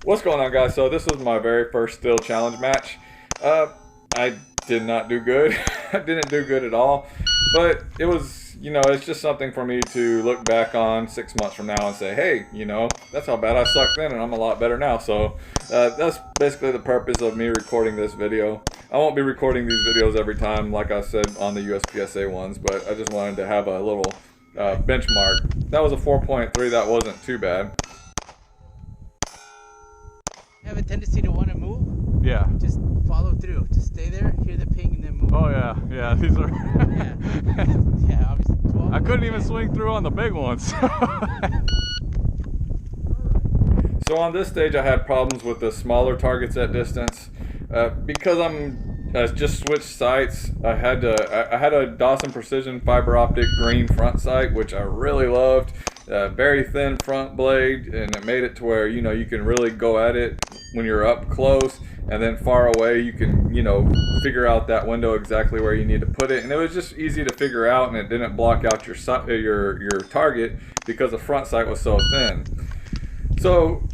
What's going on, guys? So this was my very first still challenge match. I did not do good. I didn't do good at all, but it was, it's just something for me to look back on 6 months from now and say, hey, that's how bad I sucked then and I'm a lot better now. So that's basically the purpose of me recording this video. I won't be recording these videos every time, like I said on the USPSA ones, but I just wanted to have a little benchmark. That was a 4.3. That wasn't too bad. Have a tendency to want to move? Yeah. Just follow through. Just stay there, hear the ping, and then move. Oh yeah, these are. Yeah, obviously 12. I couldn't even swing through on the big ones. So on this stage, I had problems with the smaller targets at distance because I'm just switched sights. I had a Dawson Precision fiber optic green front sight, which I really loved. Very thin front blade, and it made it to where you can really go at it when you're up close, and then far away you can figure out that window exactly where you need to put it, and it was just easy to figure out, and it didn't block out your target because the front sight was so thin. So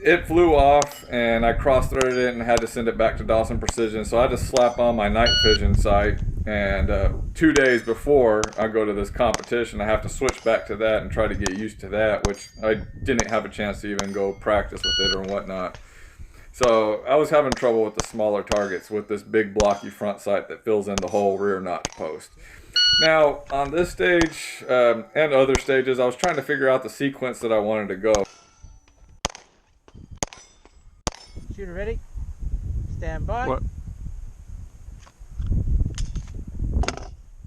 it flew off, and I cross-threaded it and had to send it back to Dawson Precision. So I had to slap on my night vision sight, and 2 days before I go to this competition, I have to switch back to that and try to get used to that, which I didn't have a chance to even go practice with it or whatnot. So I was having trouble with the smaller targets with this big blocky front sight that fills in the whole rear notch post. Now on this stage and other stages, I was trying to figure out the sequence that I wanted to go. Shooter ready? Stand by. What?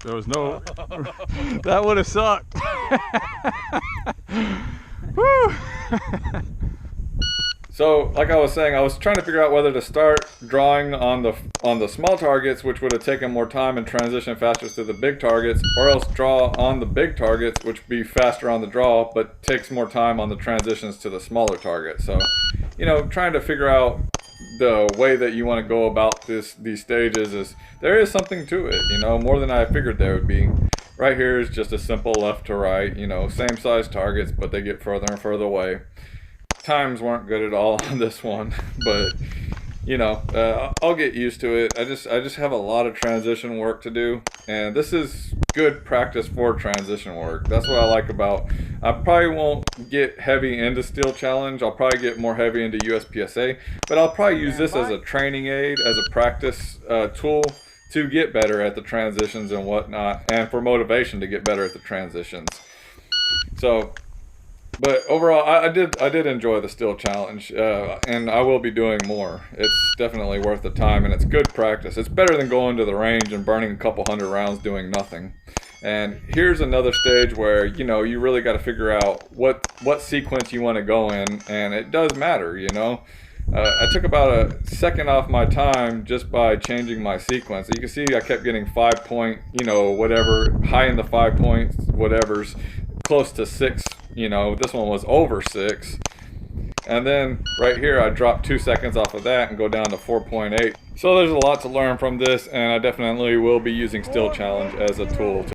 There was no. That would have sucked. Woo! So, like I was saying, I was trying to figure out whether to start drawing on the small targets, which would have taken more time and transition faster to the big targets, or else draw on the big targets, which would be faster on the draw, but takes more time on the transitions to the smaller targets. So, trying to figure out the way that you want to go about these stages there is something to it, more than I figured there would be. Right here is just a simple left to right, same size targets, but they get further and further away. Times weren't good at all on this one, but I'll get used to it. I just have a lot of transition work to do, and this is good practice for transition work. That's what I like about. I probably won't get heavy into Steel Challenge. I'll probably get more heavy into USPSA, but I'll probably use this as a training aid, as a practice tool to get better at the transitions and whatnot, and for motivation to get better at the transitions. So. But overall, I did enjoy the Steel Challenge, and I will be doing more. It's definitely worth the time, and it's good practice. It's better than going to the range and burning a couple hundred rounds doing nothing. And here's another stage where you really got to figure out what sequence you want to go in, and it does matter. I took about a second off my time just by changing my sequence. You can see I kept getting 5 point, whatever, high in the 5 points, whatever's close to 6. This one was over 6. And then right here I dropped 2 seconds off of that and go down to 4.8. So there's a lot to learn from this, and I definitely will be using Steel Challenge as a tool